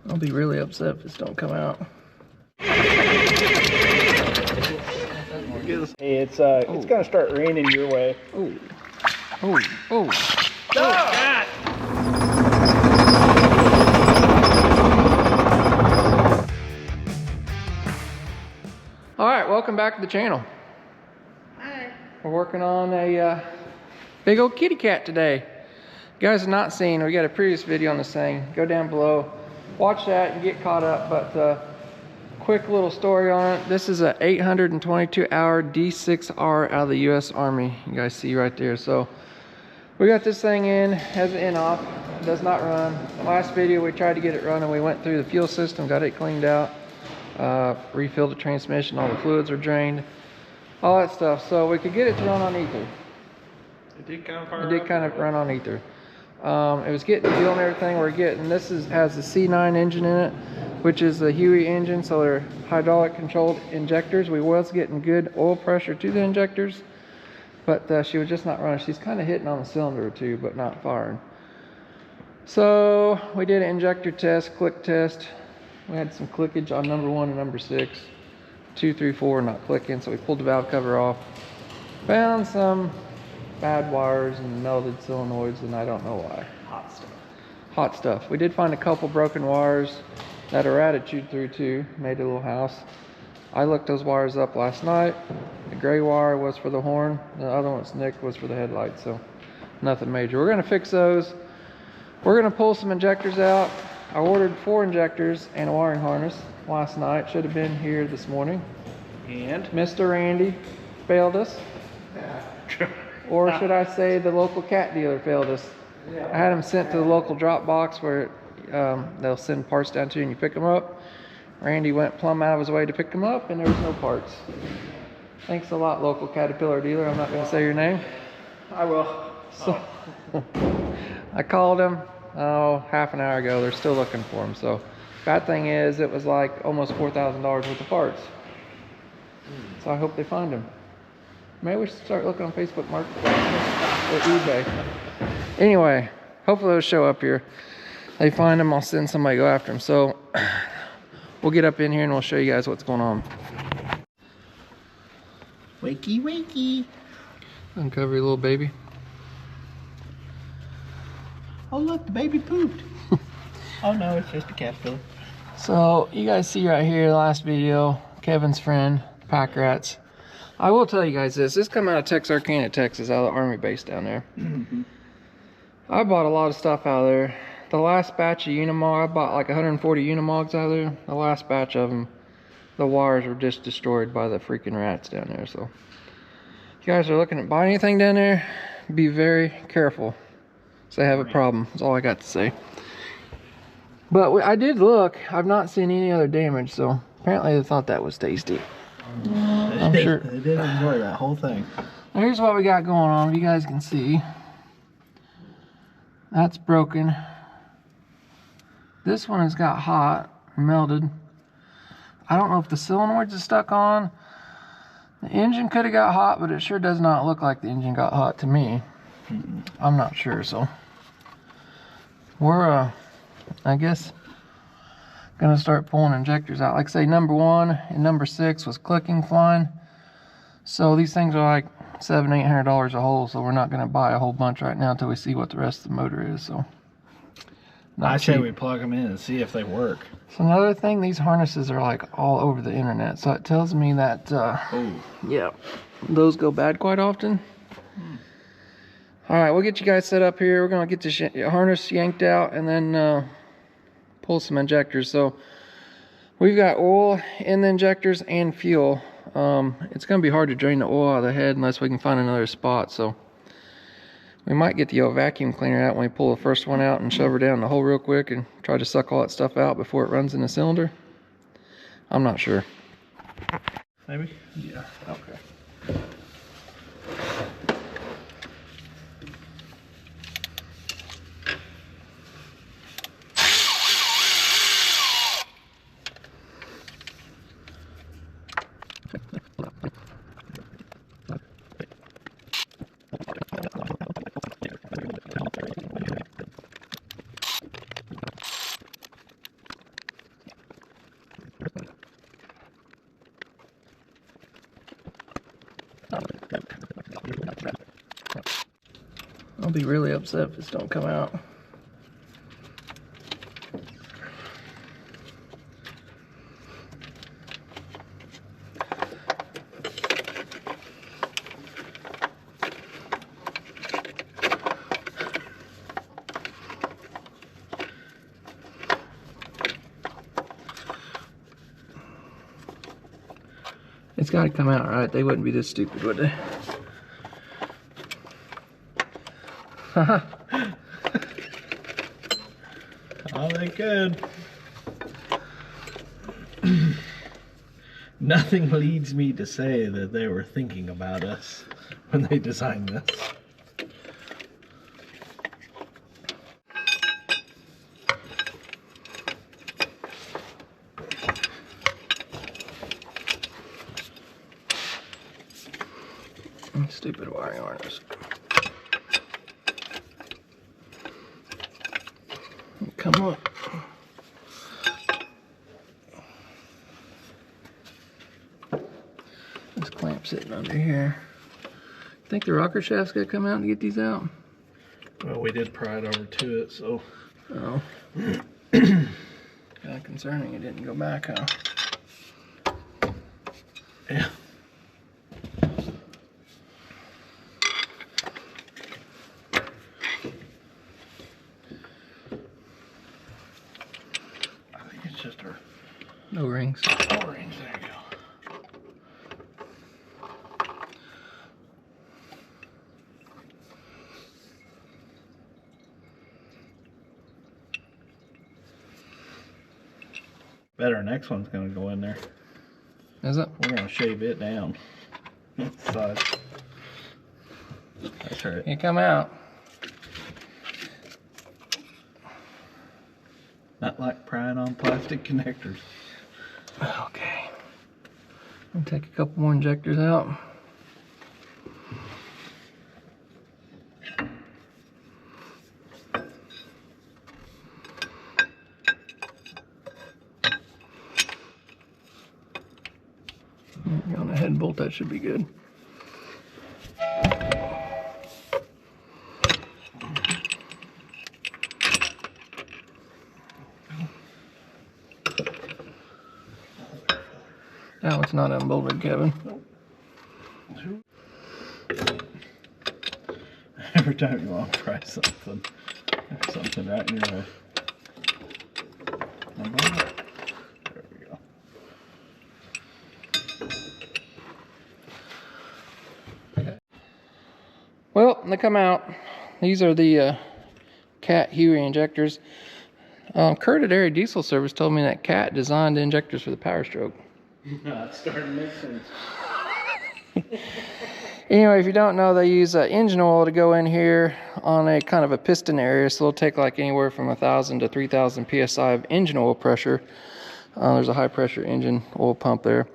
I'll be really upset if this don't come out. Hey, it's gonna start raining your way. Oh, oh, oh. Ah! All right, welcome back to the channel. Hi. We're working on a big old kitty cat today. You guys have not seen, we got a previous video on this thing. Go down below, watch that and get caught up. But quick little story on it. This is a 822-hour D6R out of the U.S. Army. You guys see right there. So we got this thing in, has an in-off, does not run. Last video we tried to get it running. We went through the fuel system, got it cleaned out, refilled the transmission, all the fluids are drained, all that stuff. So we could get it to run on ether. It did kind of run on ether. It was getting fuel and everything. We're getting, this has the C9 engine in it, which is the Huey engine, so they're hydraulic controlled injectors. We was getting good oil pressure to the injectors, but she was just not running. She's kind of hitting on the cylinder or two, but not firing. So we did an injector test, click test. We had some clickage on number 1 and number 6. 2, 3, 4 not clicking, so we pulled the valve cover off. Found some bad wires and melted solenoids, and I don't know why. hot stuff. Hot stuff. We did find a couple broken wires that are attitude through too. Made a little house. I looked those wires up last night. The gray wire was for the horn. The other one's nicked was for the headlights, so nothing major. We're gonna fix those. We're gonna pull some injectors out. I ordered 4 injectors and a wiring harness last night. Should have been here this morning. And Mr. Randy failed us. Or should I say the local cat dealer failed us. I had them sent to the local drop box where they'll send parts down to you and you pick them up. Randy went plumb out of his way to pick them up and there was no parts. Thanks a lot, local Caterpillar dealer. I'm not going to say your name. I will. So I called him half an hour ago. They're still looking for him. So bad thing is it was like almost $4,000 worth of parts. So I hope they find him. Maybe we should start looking on Facebook Marketplace or eBay. Anyway, hopefully they'll show up here. They find them, I'll send somebody to go after them. So we'll get up in here and we'll show you guys what's going on. Wakey, wakey. Uncover your little baby. Oh look, the baby pooped. Oh no, it's just a caterpillar. So you guys see right here, the last video, Kevin's friend, pack rats. I will tell you guys this come out of Texarkana, Texas, out of the Army base down there. I bought a lot of stuff out of there. The last batch of Unimog, I bought like 140 Unimogs out of there. The last batch of them, the wires were just destroyed by the freaking rats down there. So if you guys are looking at buying anything down there, be very careful. So they have a problem, that's all I got to say. But I did look, I've not seen any other damage, so apparently they thought that was tasty. I'm sure They did enjoy that whole thing. Now here's what we got going on. If you guys can see, that's broken. This one has got hot, melted. I don't know if the solenoids are stuck on. The engine could have got hot, but it sure does not look like the engine got hot to me. I'm not sure, so we're I guess gonna start pulling injectors out. Like I say, number 1 and number 6 was clicking fine. So these things are like $700-800 a hole, so we're not gonna buy a whole bunch right now until we see what the rest of the motor is. So I say we plug them in and see if they work. So another thing, these harnesses are like all over the internet, so it tells me that yeah, those go bad quite often. All right, we'll get you guys set up here. We're gonna get the harness yanked out and then pull some injectors. So we've got oil in the injectors and fuel. It's going to be hard to drain the oil out of the head unless we can find another spot. So we might get the old vacuum cleaner out when we pull the first one out and shove her down the hole real quick and try to suck all that stuff out before it runs in the cylinder. I'm not sure. Maybe? Yeah. Okay. I'll be really upset if this don't come out. It's got to come out, right? They wouldn't be this stupid, would they? Haha. Oh, they could. Nothing leads me to say that they were thinking about us when they designed this. Stupid wiring harness. Come on. This clamp sitting under here. Think the rocker shaft's gonna come out and get these out? Well, we did pry it over to it, so. Oh. Kind of concerning it didn't go back, huh? Yeah. Just our O-rings. O-rings, there you go. Bet our next one's gonna go in there. Is it? We're gonna shave it down. Size. That's right. You come out. Not like prying on plastic connectors. Okay. I'll take a couple more injectors out. On the head bolt, that should be good. That one's not unbolted, Kevin. Every time you want to try something, there's something right in your way. There we go. Well, they come out. These are the Cat Huey injectors. Kurt at Area Diesel Service told me that Cat designed the injectors for the Power Stroke. It's starting to make sense. Anyway, if you don't know, they use engine oil to go in here on a kind of a piston area, so they'll take like anywhere from 1,000 to 3,000 psi of engine oil pressure. There's a high pressure engine oil pump there.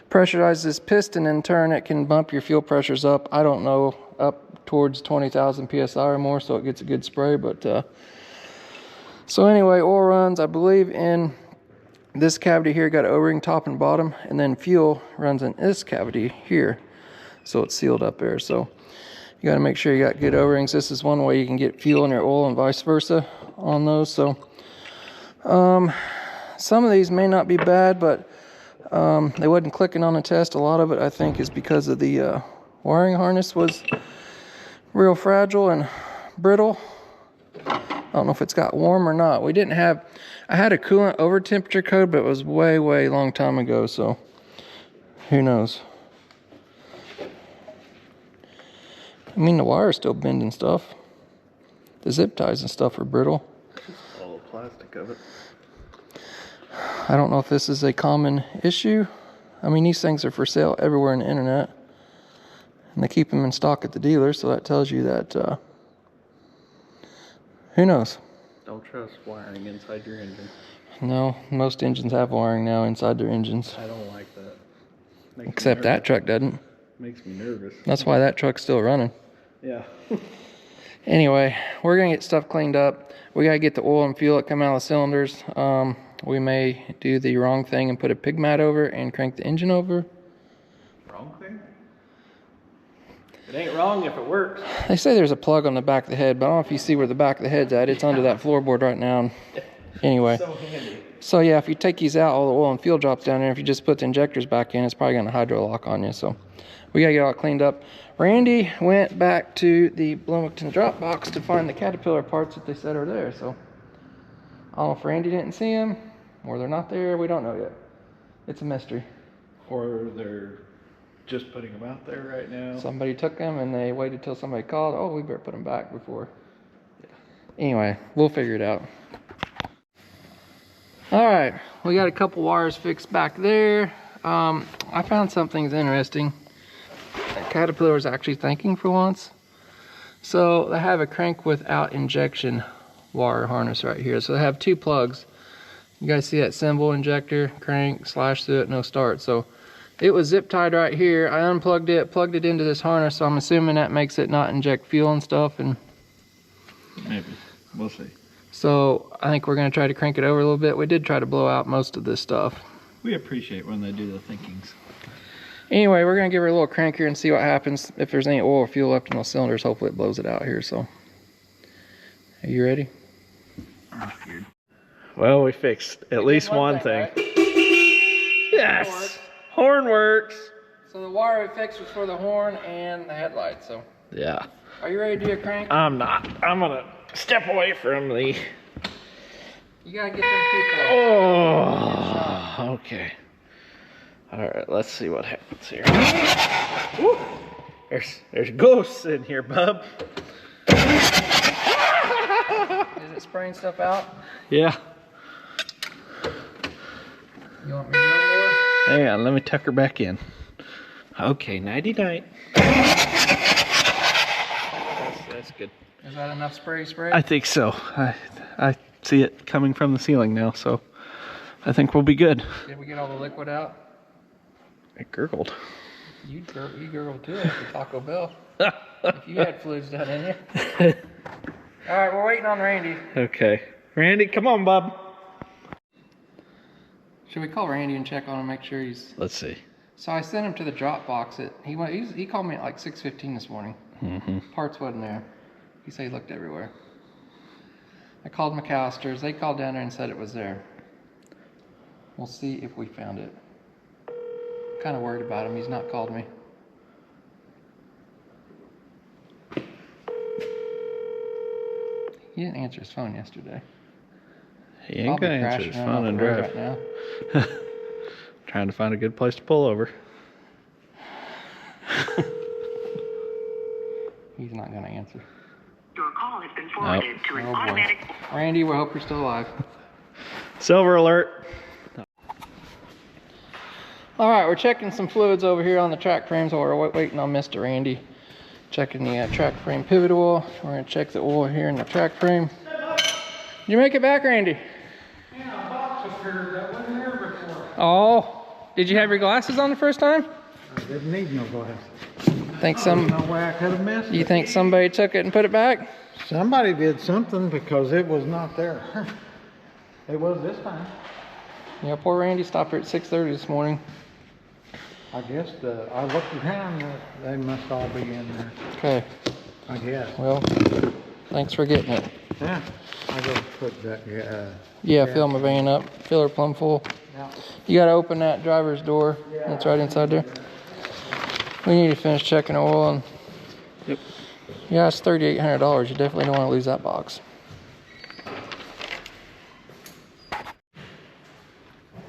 Pressurize this piston, in turn it can bump your fuel pressures up, I don't know, up towards 20,000 psi or more, so it gets a good spray. But so anyway, oil runs, I believe, in this cavity here, got an O-ring top and bottom, and then fuel runs in this cavity here, so it's sealed up there. So you got to make sure you got good O-rings. This is one way you can get fuel in your oil and vice versa on those. So some of these may not be bad, but they wasn't clicking on the test. A lot of it, I think, is because of the wiring harness was real fragile and brittle. I don't know if it's got warm or not. We didn't have, I had a coolant over temperature code, but it was way long time ago, so who knows. I mean, the wire's still bending stuff. The zip ties and stuff are brittle. All the plastic of it. I don't know if this is a common issue. I mean, these things are for sale everywhere on the internet, and they keep them in stock at the dealer, so that tells you that who knows? Don't trust wiring inside your engine. No, most engines have wiring now inside their engines. I don't like that. Makes Except that truck doesn't. Makes me nervous. That's why that truck's still running. Yeah. Anyway, we're going to get stuff cleaned up. We got to get the oil and fuel that come out of the cylinders. We may do the wrong thing and put a pig mat over and crank the engine over. Wrong thing? It ain't wrong if it works. They say there's a plug on the back of the head, but I don't know if you see where the back of the head's at. It's under that floorboard right now. Anyway. So handy. So yeah, if you take these out, all the oil and fuel drops down there. If you just put the injectors back in, it's probably gonna hydro lock on you. So we gotta get all cleaned up. Randy went back to the Bloomington drop box to find the Caterpillar parts that they said are there. So I don't know if Randy didn't see them or they're not there. We don't know yet. It's a mystery. Or they're just putting them out there right now. Somebody took them and they waited till somebody called. Oh, we better put them back before. Yeah. Anyway, we'll figure it out. All right, we got a couple wires fixed back there. I found something interesting. Caterpillar is actually thinking for once. So they have a crank without injection wire harness right here. So they have two plugs. You guys see that symbol, injector, crank, slash through it, no start. So it was zip tied right here. I unplugged it, plugged it into this harness. So I'm assuming that makes it not inject fuel and stuff. And maybe, we'll see. So I think we're gonna try to crank it over a little bit. We did try to blow out most of this stuff. We appreciate when they do the thinkings. Anyway, we're gonna give her a little crank here and see what happens. If there's any oil or fuel left in those cylinders, hopefully it blows it out here. So, are you ready? Well, we fixed at least one thing. Right? Yes, horn works. So the wire we fixed was for the horn and the headlight. So yeah. Are you ready to do a crank? I'm not. I'm gonna step away from the. You gotta get them two plugs. Oh, okay. All right, let's see what happens here. Woo. There's ghosts in here, bub. Is it spraying stuff out? Yeah. You want me to go more? Hang on, let me tuck her back in. Okay, nighty night. That's good. Is that enough spray? I think so. I see it coming from the ceiling now, so I think we'll be good. Did we get all the liquid out? It gurgled. You gurgled too at the Taco Bell. If you had fluids down in you. All right, we're waiting on Randy. Okay. Randy, come on, bub. Should we call Randy and check on him, make sure he's... Let's see. So I sent him to the drop box. He called me at like 6:15 this morning. Parts wasn't there. He said he looked everywhere. I called McAllister's. They called down there and said it was there. We'll see if we found it. Kind of worried about him. He's not called me. He didn't answer his phone yesterday. He ain't gonna answer his phone and drive. Right now. Trying to find a good place to pull over. He's not gonna answer. Your call has been forwarded to an automatic. Randy, we hope you're still alive. Silver alert. All right, we're checking some fluids over here on the track frames while we're waiting on Mr. Randy. Checking the track frame pivot oil. We're gonna check the oil here in the track frame. Did you make it back, Randy? Yeah, a box appeared that wasn't there before. Oh, did you have your glasses on the first time? I didn't need no glasses. Think No way I could have missed You it. think somebody took it and put it back? Somebody did something because it was not there. It was this time. Yeah, poor Randy stopped here at 6:30 this morning. I guess I looked around, they must all be in there. Okay, I guess. well, thanks for getting it. Yeah, I go put that. Yeah, fill my van up, fill her plumb full. Yeah. You gotta open that driver's door. That's right inside there. We need to finish checking the oil. And Yep. yeah, it's $3,800. You definitely don't want to lose that box.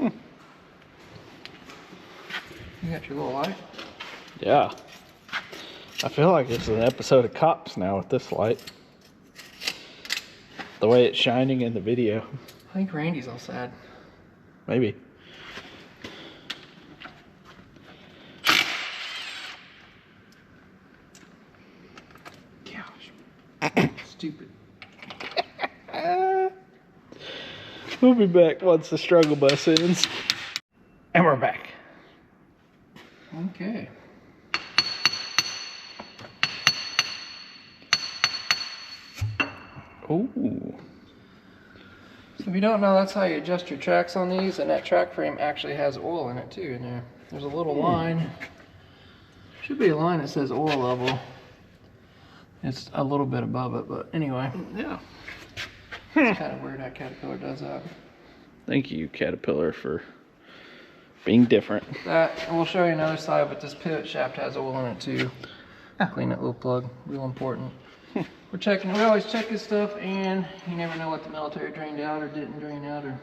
You got your little light? Yeah. I feel like it's an episode of Cops now with this light. The way it's shining in the video. I think Randy's all sad. Maybe. Gosh. Stupid. We'll be back once the struggle bus ends. And we're back. Okay. Ooh. So if you don't know, that's how you adjust your tracks on these, and that track frame actually has oil in it too in there. There's a little line Should be a line that says oil level. It's a little bit above it, but anyway. Yeah. It's kind of weird how Caterpillar does that. Thank you, Caterpillar, for being different. That, and we'll show you another side, but this pivot shaft has oil in it too. Clean that little plug, real important. We always check this stuff, and you never know what the military drained out or didn't drain out, or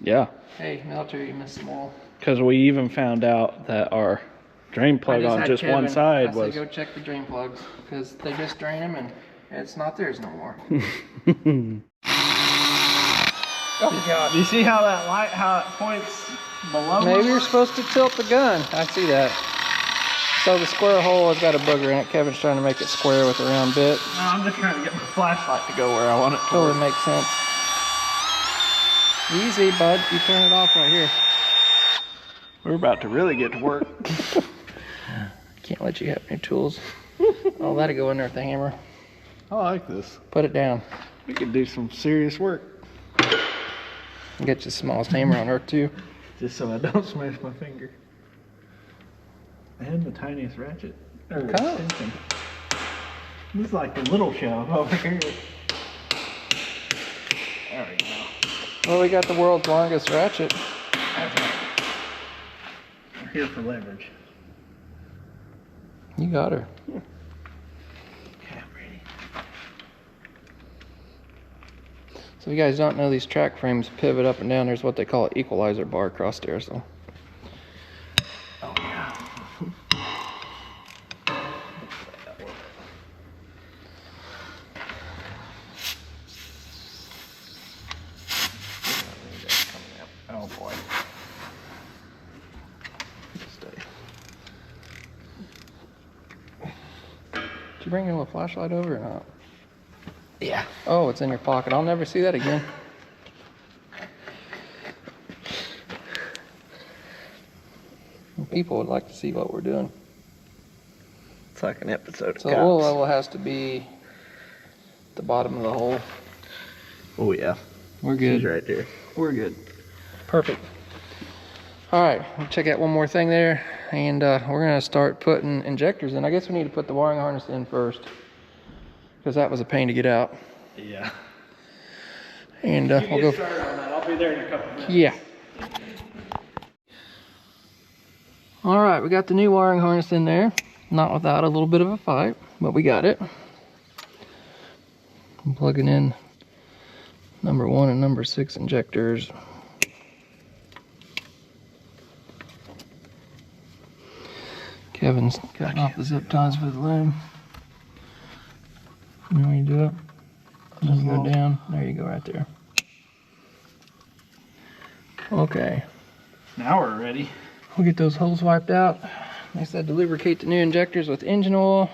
Yeah. hey, military, you missed some oil. Because we even found out that our drain plug on just one side was. Go check the drain plugs, because they just drain them and it's not theirs no more. Oh God! Do you see how that light, how it points below? Maybe you're supposed to tilt the gun. I see that. So the square hole has got a booger in it. Kevin's trying to make it square with a round bit. No, I'm just trying to get my flashlight to go where I want it to. Totally makes sense. Easy, bud. You turn it off right here. We're about to really get to work. Can't let you have any tools. Oh, that'll go in there with the hammer. I like this. Put it down. We could do some serious work. Get you the smallest hammer on earth too. Just so I don't smash my finger. And the tiniest ratchet. Extension. This is like the little shell over here. There we go. Well, we got the world's longest ratchet. That's right. We're here for leverage. You got her. Okay, I'm ready. So if you guys don't know, these track frames pivot up and down. There's what they call an equalizer bar across there. So. Oh yeah. Oh boy. Did you bring your little flashlight over or not? Yeah. Oh, it's in your pocket. I'll never see that again. People would like to see what we're doing. It's like an episode of So Cops. oil level has to be the bottom of the hole. Oh yeah. We're good. She's right there. We're good. Perfect. All right, we'll check out one more thing there, and we're gonna start putting injectors in. I guess we need to put the wiring harness in first, because that was a pain to get out. Yeah. And You we'll get started on that. I'll be there in a couple minutes. Yeah. All right, we got the new wiring harness in there. Not without a little bit of a fight, but we got it. I'm plugging in number 1 and number 6 injectors. Kevin's cutting off the zip ties for the loom. You know how you do it? Just go down. There you go, right there. Okay. Now we're ready. We'll get those holes wiped out. They said to lubricate the new injectors with engine oil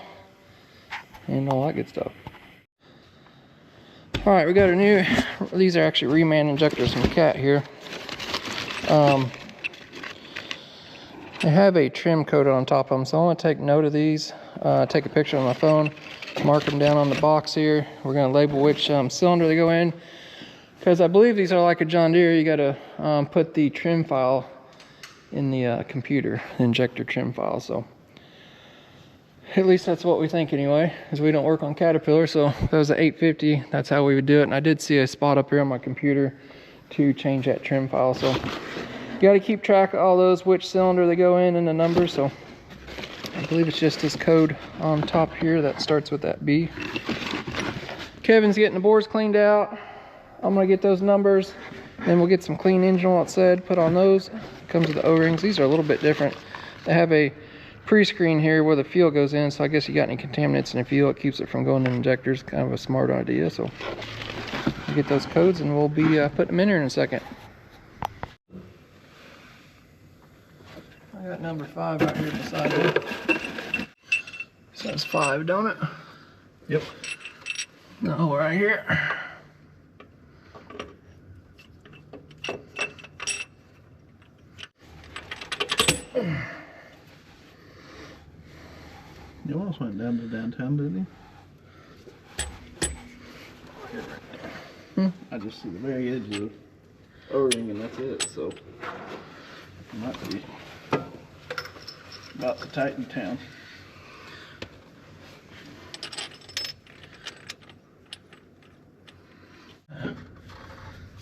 and all that good stuff. All right, we got our new, these are actually reman injectors from Cat here. They have a trim coat on top of them, so I want to take note of these, take a picture on my phone, mark them down on the box here. We're going to label which cylinder they go in, because I believe these are like a John Deere. You got to put the trim file in the computer, the injector trim file. So at least that's what we think anyway, because we don't work on Caterpillar. So if that was an 850, that's how we would do it. And I did see a spot up here on my computer to change that trim file. So you got to keep track of all those, which cylinder they go in and the numbers. So I believe it's just this code on top here that starts with that B. Kevin's getting the boards cleaned out. I'm gonna get those numbers, then we'll get some clean engine oil said, put on those. Comes with the O-rings. These are a little bit different. They have a pre-screen here where the fuel goes in, so I guess you got any contaminants in the fuel, it keeps it from going in injectors. Kind of a smart idea. So we'll get those codes and we'll be putting them in here in a second. I got number 5 right here beside me. Says 5, don't it? Yep. No, right here. You almost went down to downtown, didn't you? I just see the very edge of the O-ring and that's it, so it might be about to tighten town.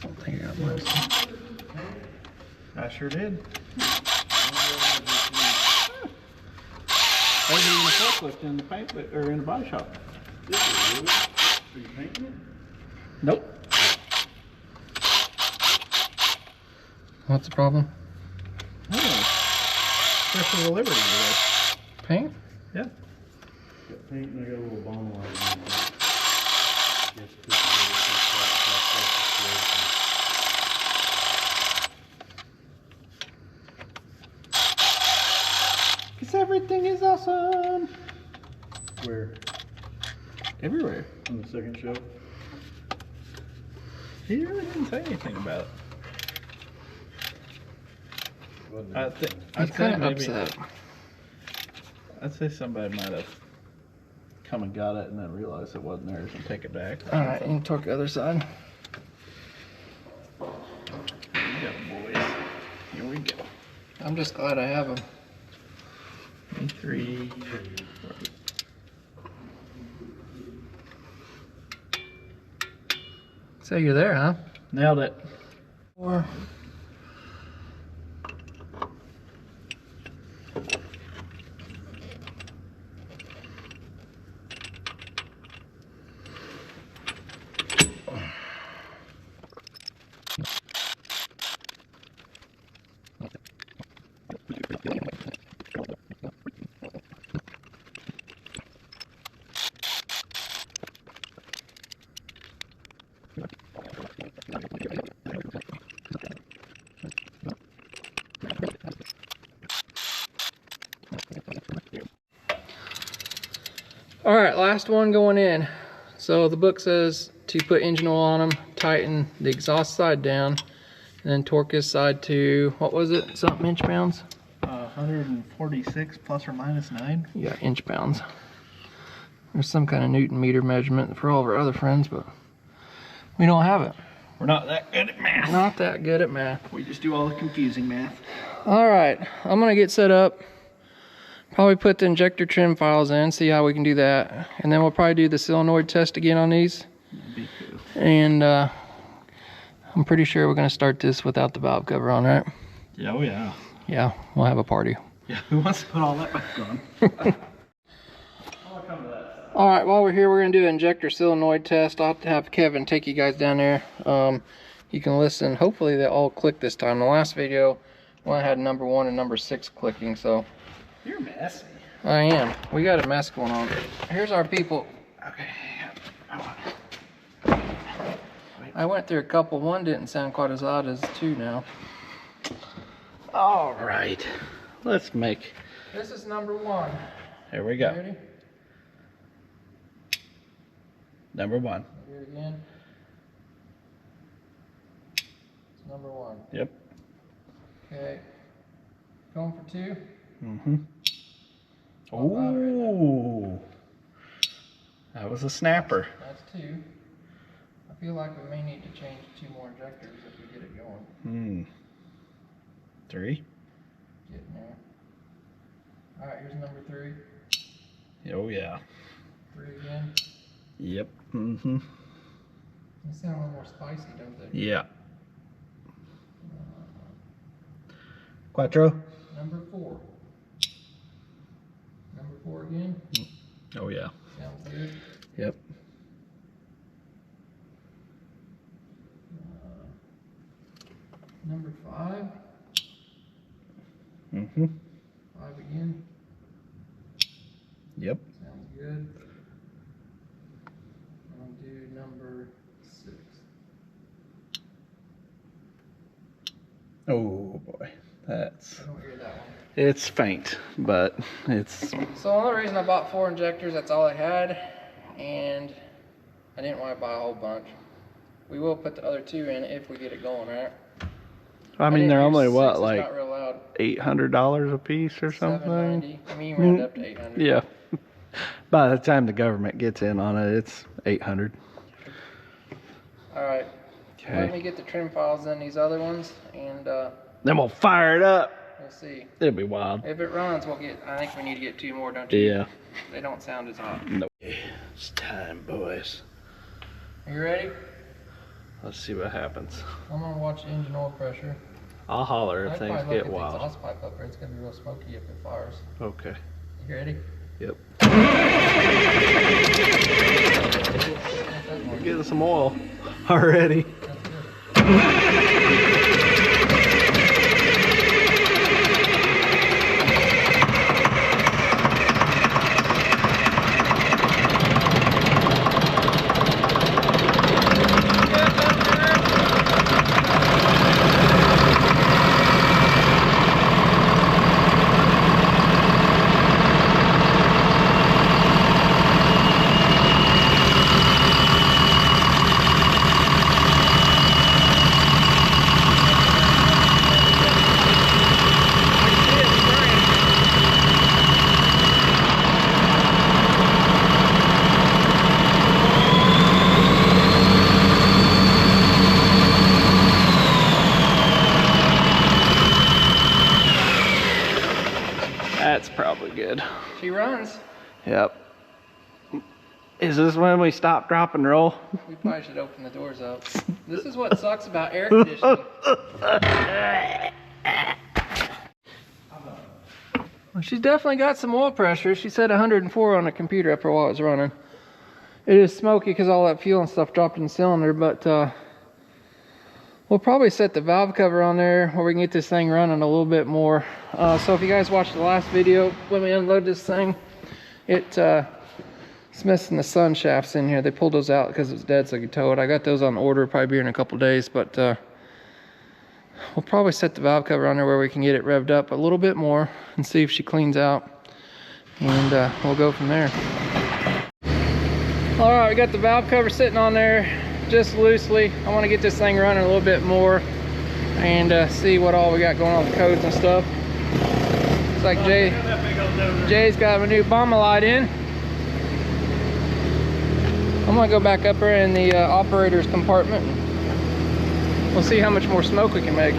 I think I got mine. I sure did. I was in the forklift in the paint or in the body shop. Are you painting it? Nope. What's the problem? Special delivery today. Paint? Yeah. Got paint and I got a little bond light in there. Cause everything is awesome. Where? Everywhere. On the second shelf? He really didn't say anything about it. I think He's kind of upset. I'd say somebody might have come and got it and then realized it wasn't theirs and take it back. Alright, you can torque the other side. Here we go, boys. Here we go. I'm just glad I have them. E3. So you're there, huh? Nailed it. Or Alright, last one going in. So the book says to put engine oil on them, tighten the exhaust side down, and then torque this side to, what was it, something inch pounds? 146 plus or minus 9. Yeah, inch pounds. There's some kind of Newton meter measurement for all of our other friends, but we don't have it. We're not that good at math. Not that good at math. We just do all the confusing math. Alright, I'm gonna get set up. Probably put the injector trim files in, see how we can do that. And then we'll probably do the solenoid test again on these. That'd be cool. And I'm pretty sure we're gonna start this without the valve cover on, right? Yeah, oh yeah. Yeah, we'll have a party. Yeah, who wants to put all that back on? I'll come to that. Alright, while we're here, we're gonna do an injector solenoid test. I'll have to have Kevin take you guys down there. You can listen. Hopefully they all click this time. The last video, one had number 1 and number 6 clicking, so. You're messy. I am. We got a mess going on. Here's our people. Okay. I went through a couple. One didn't sound quite as odd as 2 now. All right. Let's make. This is number 1. Here we go. Ready? Number 1. Do it again. It's number 1. Yep. Okay. Going for 2. Mm-hmm. Ooh. That was a snapper. That's 2. I feel like we may need to change 2 more injectors if we get it going. 3. Getting there. Alright, here's number 3. Oh yeah. 3 again. Yep. Mm-hmm. They sound a little more spicy, don't they? Yeah. Quattro. Number 4. Number 4 again. Oh yeah. Sounds good. Yep. Number 5. Mm-hmm. 5 again. Yep. Sounds good. I'll do number 6. Oh boy. That's. I don't hear that one. It's faint, but it's. So the only reason I bought 4 injectors, that's all I had, and I didn't want to buy a whole bunch. We will put the other 2 in if we get it going, right? I mean, they're only what, It's like not real loud. $800 a piece or something? $790. I mean, you round up to 800. Yeah. By the time the government gets in on it, it's 800. All right. Okay. Let me get the trim files in these other ones, and Then we'll fire it up. we'll see. It'll be wild. If it runs, we'll get. I think we need to get 2 more, don't you? Yeah. They don't sound as hot. No. It's time, boys. Are you ready? Let's see what happens. I'm gonna watch the engine oil pressure. I'll holler if I'd things probably look get at the wild. exhaust pipe up there. It's gonna be real smoky if it fires. Okay. You ready? Yep. We're getting some oil already. That's probably good. She runs. Yep. Is this when we stop, drop, and roll? We probably should open the doors up. This is what sucks about air conditioning. Well, she's definitely got some oil pressure. She said 104 on the computer after a while it was running. It is smoky because all that fuel and stuff dropped in the cylinder, but we'll probably set the valve cover on there where we can get this thing running a little bit more. So if you guys watched the last video, when we unload this thing, it's missing the sun shafts in here. They pulled those out because it's dead so I could tow it. I got those on order, probably be in a couple days, but we'll probably set the valve cover on there where we can get it revved up a little bit more and see if she cleans out, and we'll go from there. All right, we got the valve cover sitting on there just loosely. I want to get this thing running a little bit more and see what all we got going on with codes and stuff. Looks like Jay's got a new bomber light in. I'm gonna go back up there in the operator's compartment. We'll see how much more smoke we can make.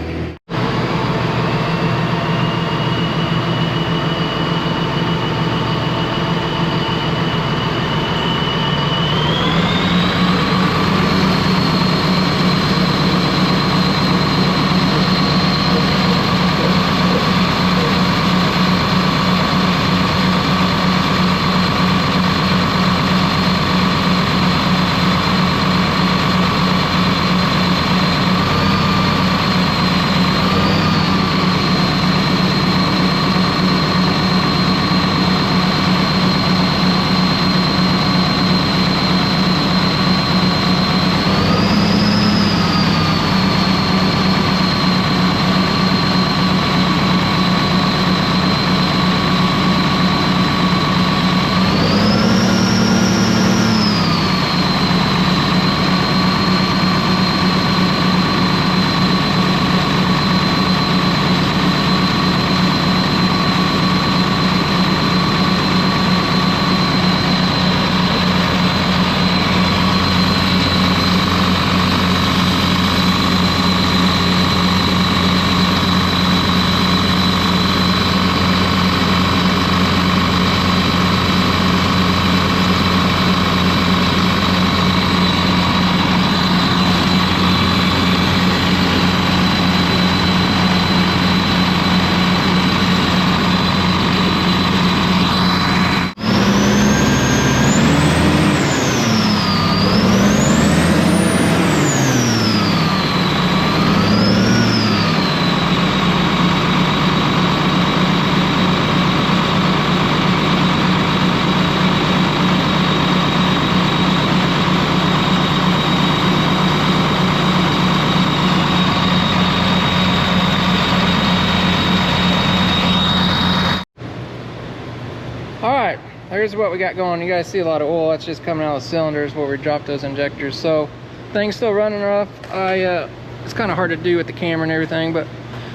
Here's what we got going. You guys see a lot of oil that's just coming out of the cylinders where we dropped those injectors. So things still running rough. It's kind of hard to do with the camera and everything, but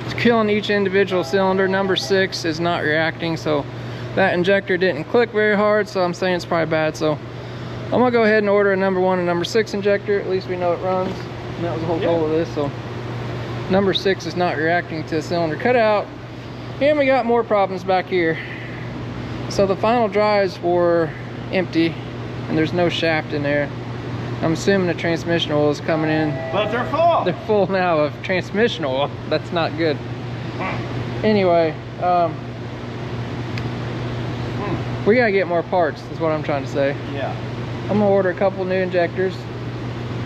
it's killing each individual cylinder. Number 6 is not reacting, so that injector didn't click very hard, so I'm saying it's probably bad. So I'm gonna go ahead and order a number 1 and number 6 injector. At least we know it runs, and that was the whole goal of this. So number 6 is not reacting to the cylinder cutout, and we got more problems back here. So the final drives were empty and there's no shaft in there. I'm assuming the transmission oil is coming in. But they're full. They're full now of transmission oil. That's not good. Anyway, we gotta get more parts, is what I'm trying to say. Yeah. I'm gonna order a couple new injectors.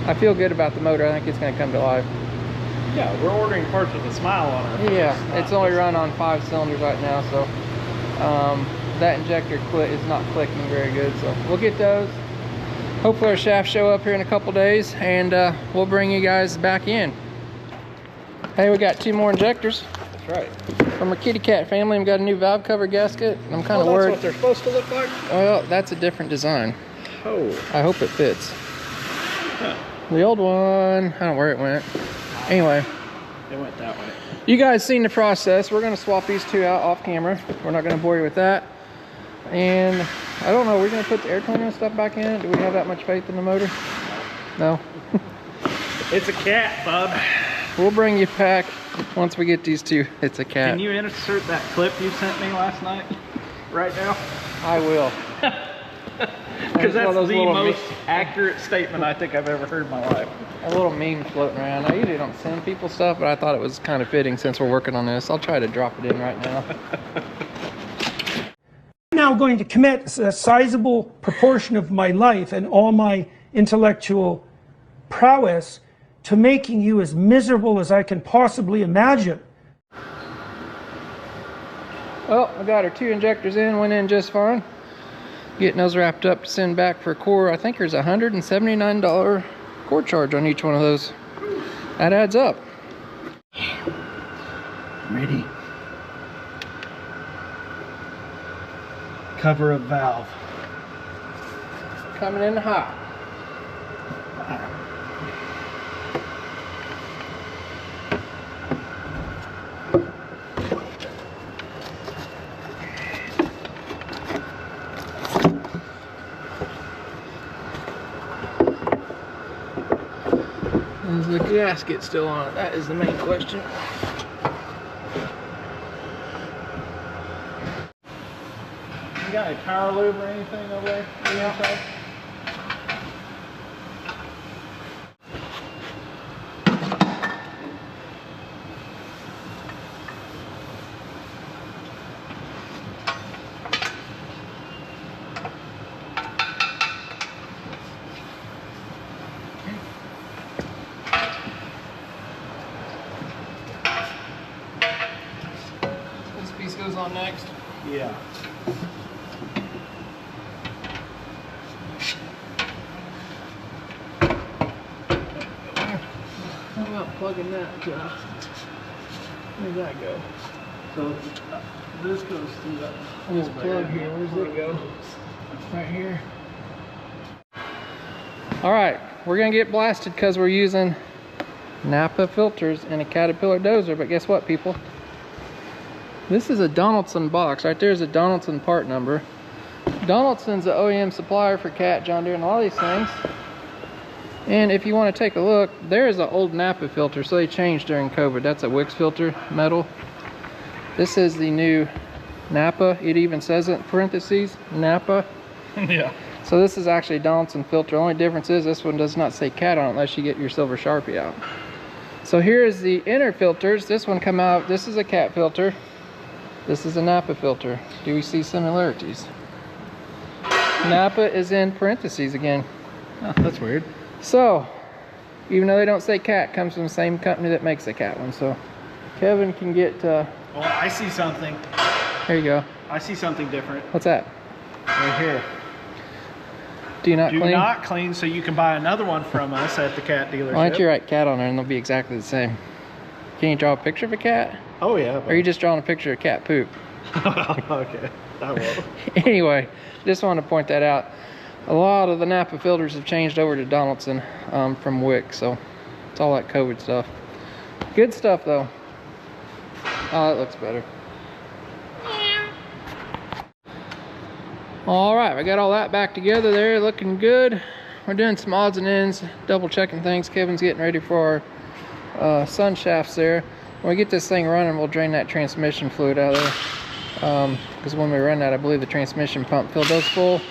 I feel good about the motor. I think it's gonna come to life. Yeah, we're ordering parts with a smile on our face. Yeah, it's only run on 5 cylinders right now, so that injector is not clicking very good. So we'll get those. Hopefully our shafts show up here in a couple days, and we'll bring you guys back in. Hey, we got 2 more injectors. That's right. From our kitty cat family. We've got a new valve cover gasket. I'm kind of worried. That's what they're supposed to look like? Well, that's a different design. Oh. I hope it fits. Huh. The old one, I don't know where it went. Anyway. It went that way. You guys seen the process. We're going to swap these 2 out off camera. We're not going to bore you with that. And I don't know, we're going to put the air cleaner and stuff back in. Do we have that much faith in the motor? No. It's a cat, bub. We'll bring you back once we get these 2. It's a cat. Can you insert that clip you sent me last night? Right now? I will. Because that's the little most accurate statement I think I've ever heard in my life. A little meme floating around. I usually don't send people stuff, but I thought it was kind of fitting since we're working on this. I'll try to drop it in right now. Now going to commit a sizable proportion of my life and all my intellectual prowess to making you as miserable as I can possibly imagine. Well, I got our 2 injectors in, went in just fine. Getting those wrapped up to send back for a core. I think there's a $179 core charge on each one of those. That adds up. Ready. Cover of valve. Coming in hot. Is the gasket still on it? That is the main question. You got any power lube or anything over there? Inside? This piece goes on next. Yeah. How about plugging that? Where'd that go? So this goes through that. This plug here, where's it go? Right here. All right, we're gonna get blasted because we're using Napa filters in a Caterpillar Dozer, but guess what, people? This is a Donaldson box. Right there's a Donaldson part number. Donaldson's the OEM supplier for Cat, John Deere, and all these things. And if you want to take a look, there's an old Napa filter, so they changed during COVID. That's a Wix filter, metal. This is the new Napa. It even says it in parentheses, Napa. Yeah. So this is actually a Donaldson filter. Only difference is this one does not say Cat on it unless you get your silver Sharpie out. So here's the inner filters. This one come out, this is a Cat filter. This is a Napa filter. Do we see similarities? Napa is in parentheses again. Oh, that's weird. So, even though they don't say Cat, comes from the same company that makes the Cat one. So, Kevin can get, Well, I see something. there you go. I see something different. What's that? Right here. Do not Do clean? not clean, so you can buy another one from us at the cat dealership. Why don't you write Cat on there and they'll be exactly the same. Can you draw a picture of a cat? Oh, yeah. Or are you just drawing a picture of cat poop? Okay. I will. Anyway, just wanted to point that out. A lot of the Napa filters have changed over to Donaldson from Wix, so it's all that COVID stuff. Good stuff though. Oh, that looks better. All right, we got all that back together there, looking good. We're doing some odds and ends, double checking things. Kevin's getting ready for our sun shafts there. When we get this thing running, we'll drain that transmission fluid out of there. Because when we run that, I believe the transmission pump filled those full.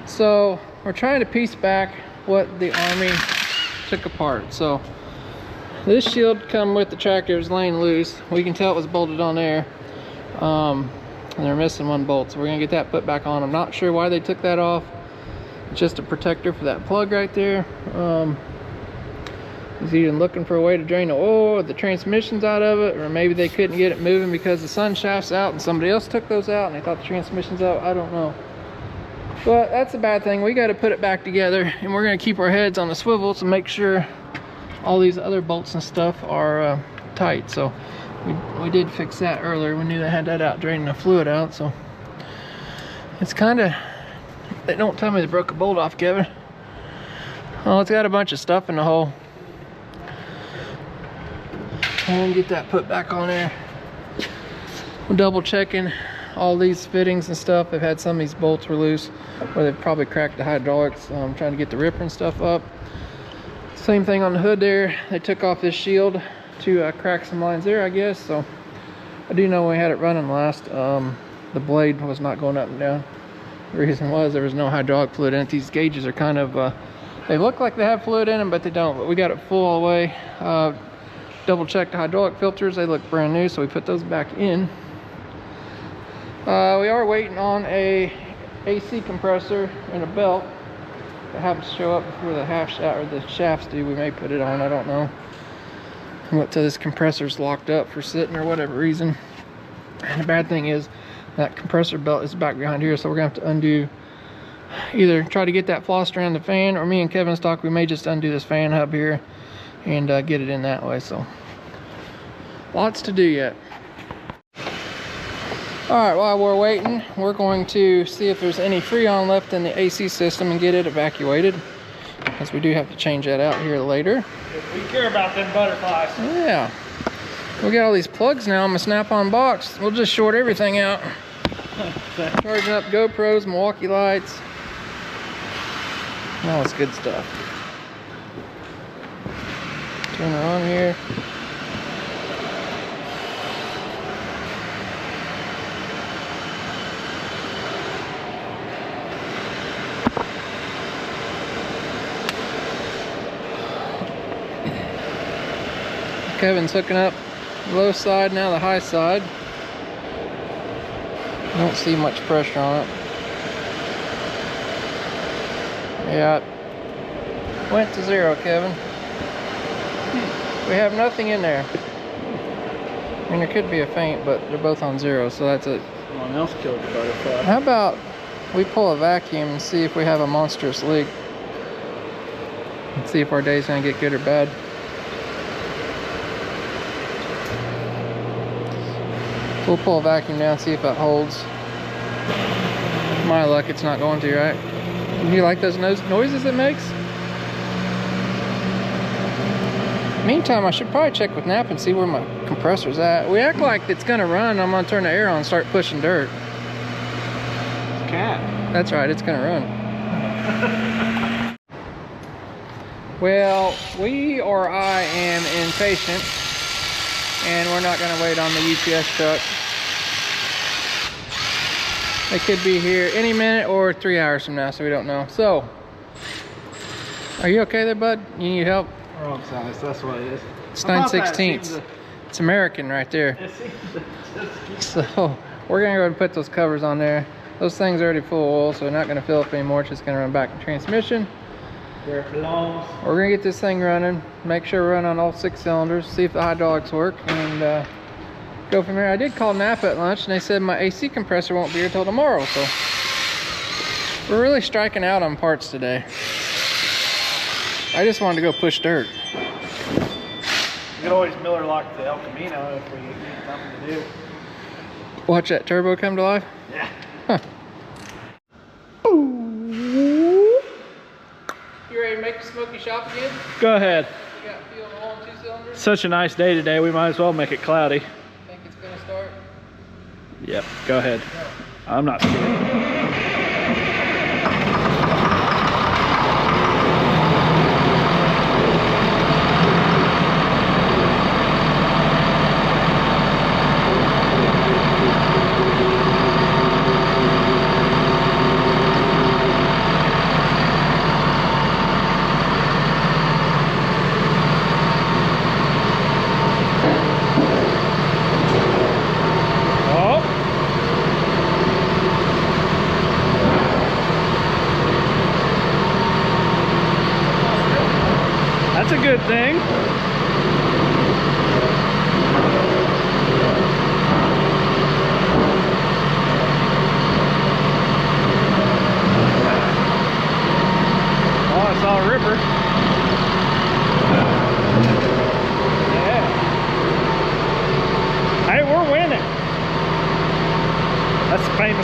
So we're trying to piece back what the Army took apart. So this shield come with the tractor, it was laying loose. We can tell it was bolted on there. And they're missing one bolt, so we're gonna get that put back on. I'm not sure why they took that off. It's just a protector for that plug right there. He's either looking for a way to drain the oil or the transmission's out of it, or maybe they couldn't get it moving because the sun shaft's out and somebody else took those out and they thought the transmission's out. I don't know. But that's a bad thing. We got to put it back together, and we're going to keep our heads on the swivel to make sure all these other bolts and stuff are tight. So we did fix that earlier. We knew they had that out, draining the fluid out. So it's kind of, they don't tell me they broke a bolt off, Kevin. Oh, it's got a bunch of stuff in the hole. And get that put back on there. We're double checking all these fittings and stuff. They've had some of these bolts were loose, or they've probably cracked the hydraulics. Trying to get the ripper and stuff up. Same thing on the hood there. They took off this shield to crack some lines there, I guess. So I do know when we had it running last, the blade was not going up and down. The reason was there was no hydraulic fluid in it. These gauges are kind of, they look like they have fluid in them, but they don't. But we got it full all the way. Double checked the hydraulic filters. They look brand new, so we put those back in. We are waiting on a AC compressor and a belt that happens to show up before the half shaft or the shafts do. We may put it on, I don't know. Until this compressor's locked up for sitting or whatever reason. And the bad thing is that compressor belt is back behind here, so we're gonna have to undo, either try to get that flossed around the fan, or me and Kevin's talk, we may just undo this fan hub here and get it in that way. So lots to do yet. All right, while we're waiting, we're going to see if there's any Freon left in the AC system and get it evacuated, because we do have to change that out here later. If we care about them butterflies. Yeah, we got all these plugs now on my snap-on box. We'll just short everything out. Charging up GoPros, Milwaukee lights, all this good stuff. Turn her on here. Kevin's hooking up the low side, now the high side. Don't see much pressure on it. Yeah, it went to 0, Kevin. We have nothing in there. I mean, there could be a faint, but they're both on 0, so that's it. Someone else killed the butterfly. How about we pull a vacuum and see if we have a monstrous leak? And see if our day's gonna get good or bad. We'll pull a vacuum down, see if that holds. My luck, it's not going to, right? You like those noises it makes? Meantime, I should probably check with Nap and see where my compressor's at. We act like it's gonna run. I'm gonna turn the air on and start pushing dirt. It's a cat. That's right, it's gonna run. Well, we or I am impatient, and we're not gonna wait on the UPS truck. They could be here any minute or 3 hours from now, so we don't know. So, are you okay there, bud? You need help? Wrong size, that's what it is. It's 9/16. It's American right there. So we're gonna go ahead and put those covers on there. Those things are already full of oil, so they're not gonna fill up anymore. It's just gonna run back to transmission. Where it belongs. We're gonna get this thing running, make sure we run on all 6 cylinders, see if the hydraulics work, and go from there. I did call Napa at lunch, and they said my AC compressor won't be here till tomorrow, so we're really striking out on parts today. I just wanted to go push dirt. You could always Miller lock the El Camino if we need something to do. Watch that turbo come to life. Yeah. Huh. You ready to make the smoky shop again? Go ahead. You got fuel and oil in 2 cylinders? Such a nice day today, we might as well make it cloudy. Think it's gonna start? Yep, go ahead. I'm not scared.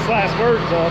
famous last words though.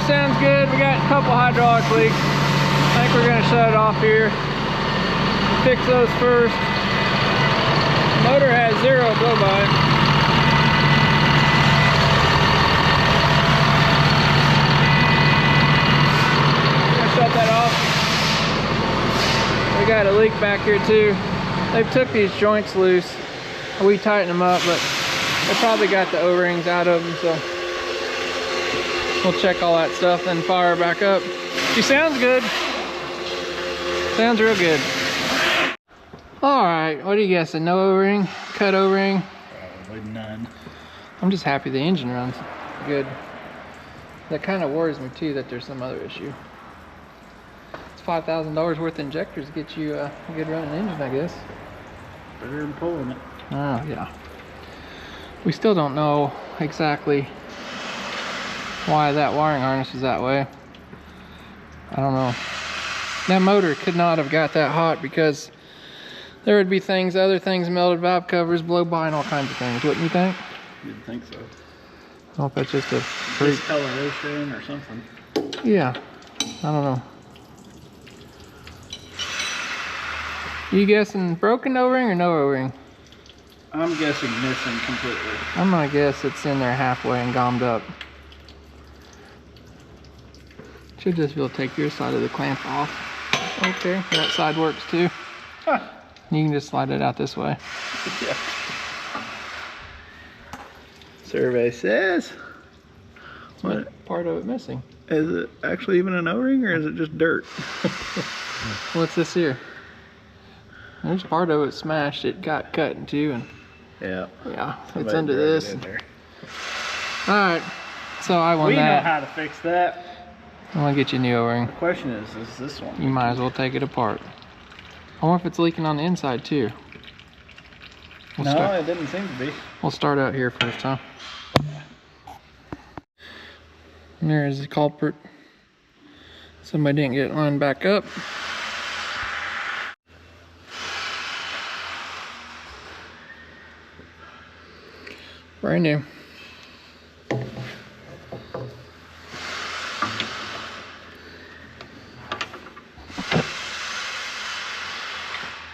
Sounds good. We got a couple hydraulic leaks. I think we're going to shut it off here. Fix those first. Motor has 0 blow by. Gonna shut that off. We got a leak back here too. They've took these joints loose. We tightened them up, but they probably got the O-rings out of them, so we'll check all that stuff, then fire her back up. She sounds good. Sounds real good. All right, what are you guessing? No O-ring? Cut O-ring? Probably none. I'm just happy the engine runs good. That kind of worries me too, that there's some other issue. It's $5,000 worth of injectors to get you a good running engine, I guess. Better than pulling it. Oh, yeah. We still don't know exactly why that wiring harness is that way. I don't know. That motor could not have got that hot, because there would be things, other things, melted valve covers, blow by, and all kinds of things, wouldn't you think? You'd think so. I don't know if that's just a freak. Discoloration or something. Yeah, I don't know. You guessing broken O-ring or no O-ring? I'm guessing missing completely. I'm gonna guess it's in there halfway and gommed up. Should just be able to take your side of the clamp off. Okay, that side works too. Huh. You can just slide it out this way. Yeah. Survey says. What part of it missing? Is it actually even an O-ring, or is it just dirt? What's this here? There's part of it smashed. It got cut in two, and Yeah. it's under this. All right, so I won We know that. how to fix that. I'm gonna get you a new O-ring. The question is this one? You might as well take it apart. I wonder if it's leaking on the inside too. No, it didn't seem to be. We'll start out here first, huh? And there is the culprit. Somebody didn't get it lined back up. Brand new.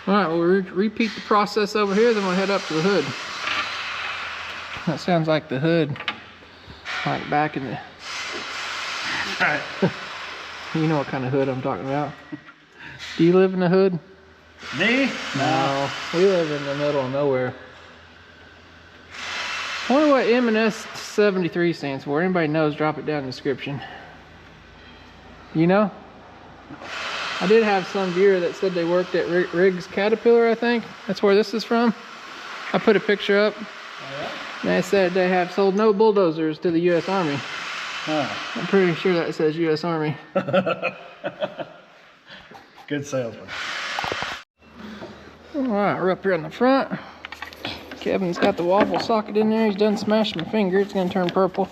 All right, we'll repeat the process over here, then we'll head up to the hood. That sounds like the hood, like back in the... Right. You know what kind of hood I'm talking about. Do you live in the hood? Me? No, we live in the middle of nowhere. I wonder what M&S 73 stands for. Anybody knows, drop it down in the description. You know? I did have some viewer that said they worked at Riggs Caterpillar, I think. That's where this is from. I put a picture up. Oh, yeah? And they said they have sold no bulldozers to the U.S. Army. Huh. I'm pretty sure that says U.S. Army. Good salesman. All right, we're up here in the front. Kevin's got the waffle socket in there. He's done smashing my finger. It's gonna turn purple.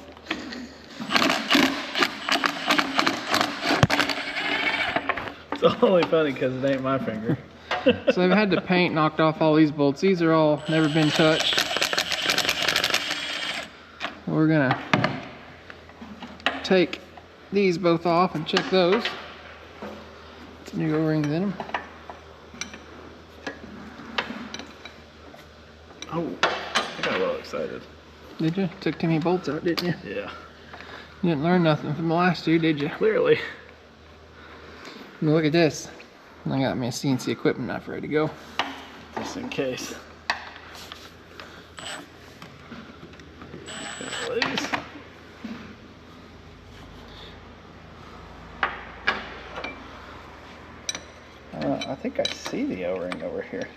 It's only funny because it ain't my finger. So they've had the paint knocked off all these bolts. These are all never been touched. We're gonna take these both off and check those. Some new O-rings in them. Oh, I got a little excited. Did you? Took too many bolts out, didn't you? Yeah. You didn't learn nothing from the last two, did you? Clearly. Look at this. I got my CNC equipment knife ready to go. Just in case. Loose. I think I see the O-ring over here.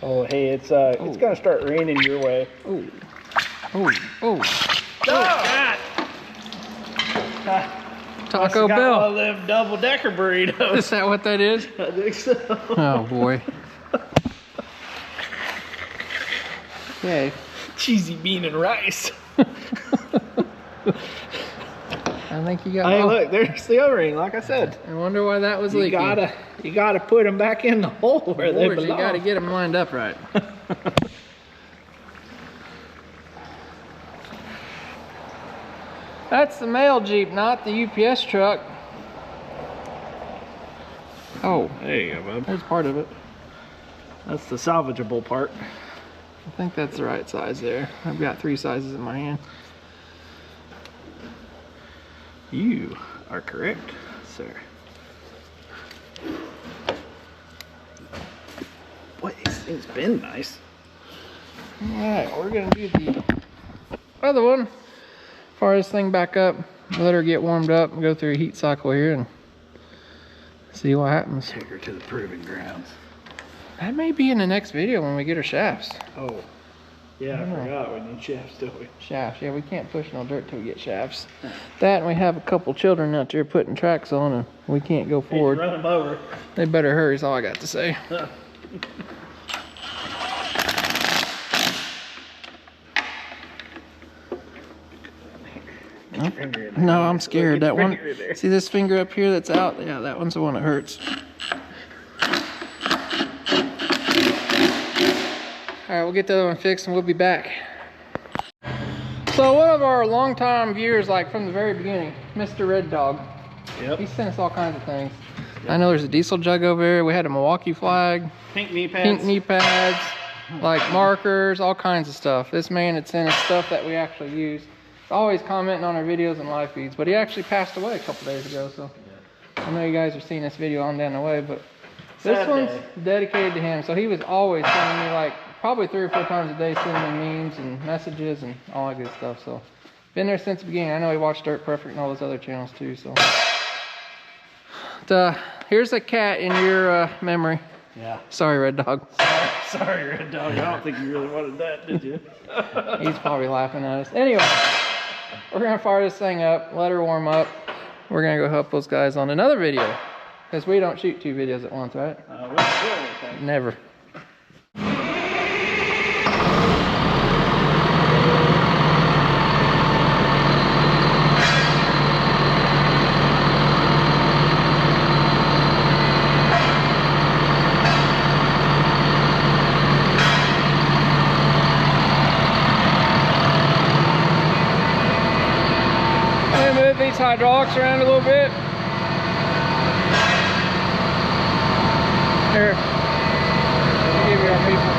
Oh, hey, it's gonna start raining your way. Oh, oh, oh. God! Taco Got Bell. one of them double-decker burritos. Is that what that is? I think so. Oh boy. Okay. Cheesy bean and rice. I think you got. Hey, look, there's the O-ring. Like I said, I wonder why that was you leaking. gotta put them back in the hole where they Lord, belong. you gotta get them lined up right. That's the mail Jeep, not the UPS truck. Oh, There you go, bub. there's part of it. That's the salvageable part. I think that's the right size there. I've got 3 sizes in my hand. You are correct, sir. Boy, these things been nice. Alright, we're gonna do the other one. Fire this thing back up, let her get warmed up, and go through a heat cycle here and see what happens. Take her to the proving grounds. That may be in the next video when we get her shafts. Oh, yeah, I forgot we need shafts, don't we? Shafts, yeah, we can't push no dirt till we get shafts. That and we have a couple children out there putting tracks on and we can't go forward. Run them over. They better hurry is all I got to say. No, I'm scared. That one, see this finger up here that's out? Yeah, that one's the one that hurts. All right, we'll get the other one fixed and we'll be back. So one of our longtime viewers, like from the very beginning, Mr. Red Dog, he sent us all kinds of things. I know there's a diesel jug over there. We had a Milwaukee flag, Pink knee pads. pink knee pads, like markers, all kinds of stuff. This man had sent us stuff that we actually use. He's always commenting on our videos and live feeds, but he actually passed away a couple days ago, so I know you guys are seeing this video on down the way, but this Sad one's day. dedicated to him. So he was always sending me, like, probably 3 or 4 times a day, sending me memes and messages and all that good stuff. So been there since the beginning. I know he watched Dirt Perfect and all those other channels too. So here's a cat in your memory. Yeah. Sorry, Red Dog. Sorry, Red Dog. I don't think you really wanted that, did you? He's probably laughing at us. Anyway, we're gonna fire this thing up, let her warm up. We're gonna go help those guys on another video, because we don't shoot 2 videos at once, right? We don't do anything. Never. Move these hydraulics around a little bit. Here, I'll give you our people.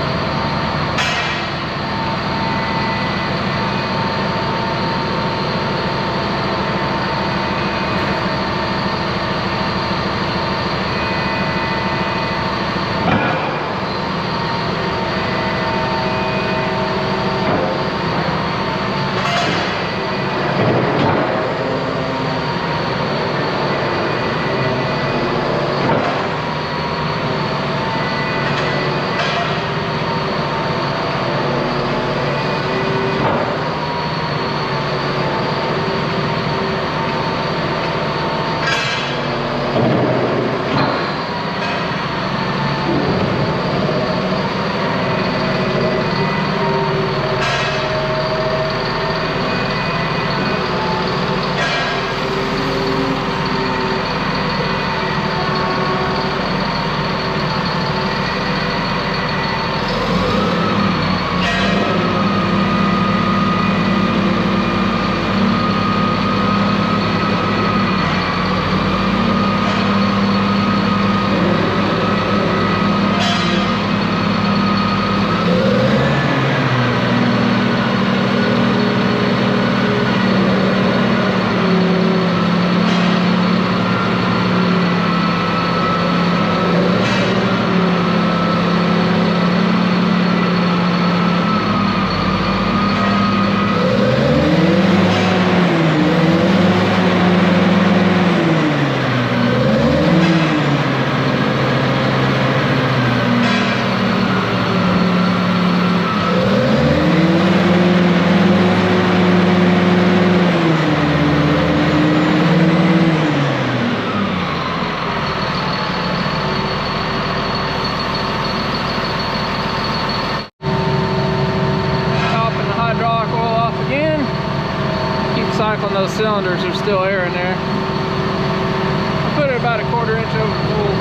cycling those cylinders, there's still air in there. I put it about a 1/4 inch over full.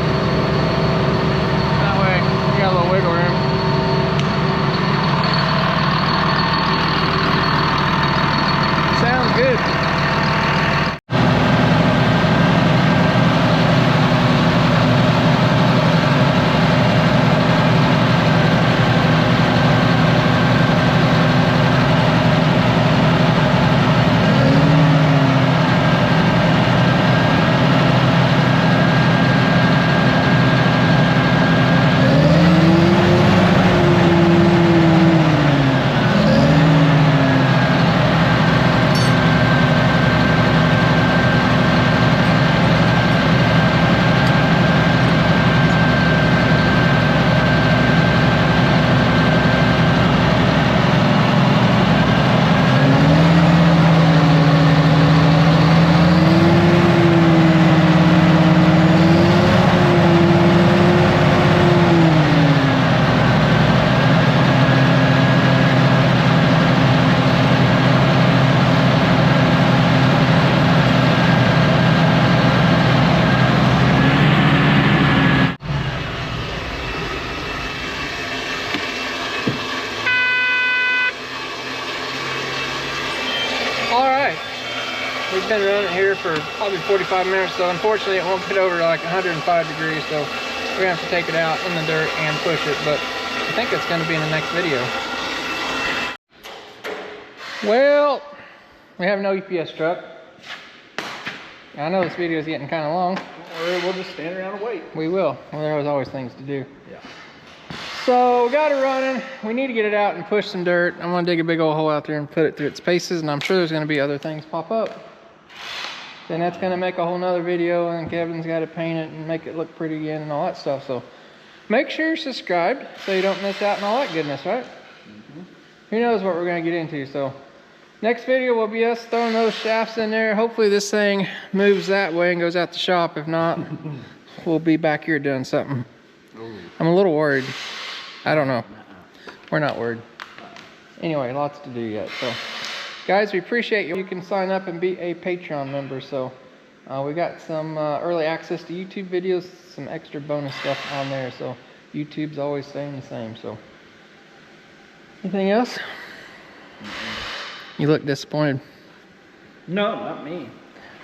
That way you got a little wiggle room. Sounds good. We've been running here for probably 45 minutes, so unfortunately it won't get over to like 105 degrees, so we're gonna have to take it out in the dirt and push it, but I think it's gonna be in the next video. Well, we have no UPS truck. I know this video is getting kind of long. Or we'll just stand around and wait. We will. Well, there's always things to do. Yeah. So we got it running. We need to get it out and push some dirt. I'm gonna dig a big old hole out there and put it through its paces, and I'm sure there's gonna be other things pop up. Then that's gonna make a whole nother video, and Kevin's got to paint it and make it look pretty again and all that stuff. So make sure you're subscribed so you don't miss out on all that goodness, right? Who knows what we're gonna get into. So next video will be us throwing those shafts in there. Hopefully this thing moves that way and goes out the shop. If not, we'll be back here doing something. I'm a little worried. I don't know. We're not worried. Anyway, lots to do yet. So guys, we appreciate you. You can sign up and be a Patreon member. So we got some early access to YouTube videos, some extra bonus stuff on there. So YouTube's always staying the same. So anything else? You look disappointed. No, not me.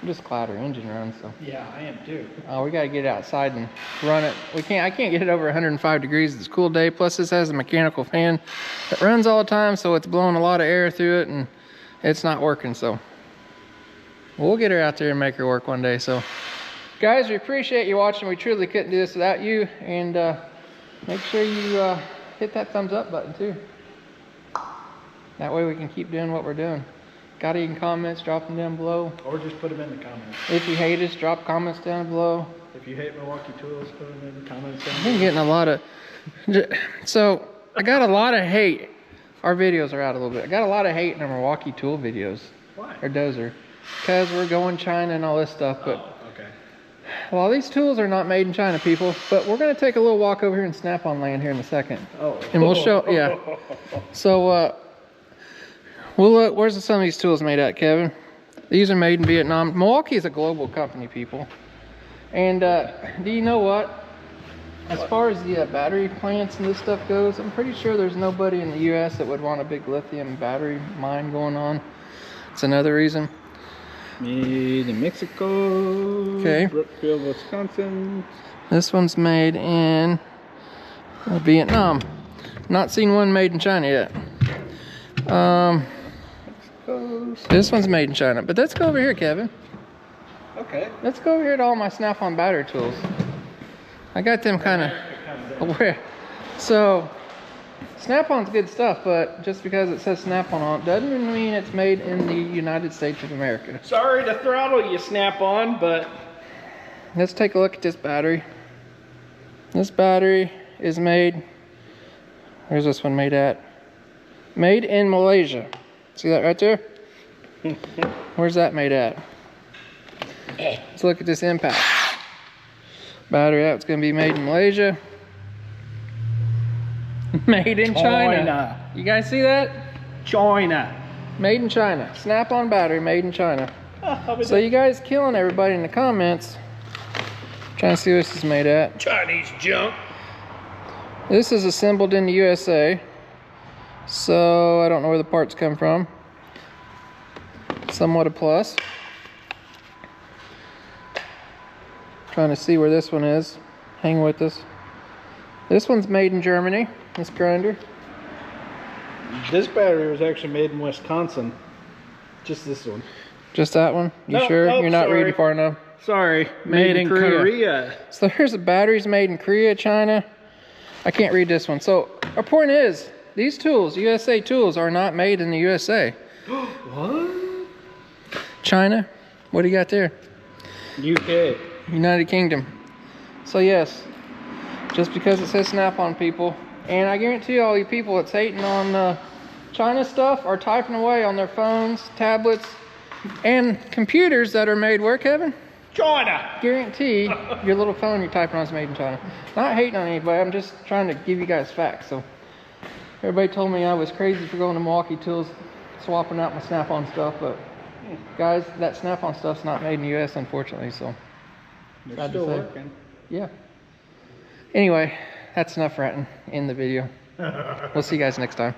I'm just glad our engine runs. So Yeah, I am too. we got to get it outside and run it. I can't get it over 105 degrees. It's a cool day. Plus this has a mechanical fan that runs all the time, so it's blowing a lot of air through it and it's not working. So we'll get her out there and make her work one day. So guys, we appreciate you watching. We truly couldn't do this without you. And make sure you hit that thumbs up button too. That way we can keep doing what we're doing. Got any comments, drop them down below. Or just put them in the comments. If you hate us, drop comments down below. If you hate Milwaukee Tools, put them in the comments. I've been getting a lot of... So, I got a lot of hate. Our videos are out a little bit. I got a lot of hate in our Milwaukee Tool videos. Why? Or Dozer. Because we're going China and all this stuff. But okay. well, these tools are not made in China, people. But we're going to take a little walk over here in Snap-on land here in a second. Oh. And we'll show... Yeah. So, we'll look, where's some of these tools made at, Kevin? These are made in Vietnam. Milwaukee is a global company, people. And do you know what? As far as the battery plants and this stuff goes, I'm pretty sure there's nobody in the U.S. that would want a big lithium battery mine going on. It's another reason. Made in Mexico. Okay. Brookfield, Wisconsin. This one's made in Vietnam. Not seen one made in China yet. This one's made in China, but let's go over here, Kevin. Okay. Let's go over here to all my Snap-on battery tools. I got them kind of aware. So, Snap-on's good stuff, but just because it says Snap-on on it doesn't mean it's made in the United States of America. Sorry to throttle you, Snap-on, but Let's take a look at this battery. This battery is made, where's this one made at? Made in Malaysia. See that right there? Where's that made at? Let's look at this impact. Battery, that's going to be made in Malaysia. Made in China. You guys see that? China. Made in China. Snap-on battery made in China. So you guys killing everybody in the comments. Trying to see what this is made at. Chinese junk. This is assembled in the USA. So I don't know where the parts come from. Somewhat a plus. Trying to see where this one is. Hang with us. This one's made in Germany. This grinder. This battery was actually made in Wisconsin. Just this one. Just that one? You Nope, sure? nope, You're not sorry. reading far enough? Sorry, made in Korea. So here's the batteries made in Korea, China. I can't read this one. So our point is, these tools, USA tools, are not made in the USA. What? China, what do you got there? UK. United Kingdom. So yes, just because it says Snap-on, people, and I guarantee all you people that's hating on China stuff are typing away on their phones, tablets, and computers that are made where, Kevin? China. Guarantee your little phone you're typing on is made in China. Not hating on anybody, I'm just trying to give you guys facts. So everybody told me I was crazy for going to Milwaukee Tools, swapping out my Snap-on stuff, but guys, that Snap-on stuff's not made in the US, unfortunately. So They're still working. yeah. Anyway, that's enough ranting in the video. We'll see you guys next time.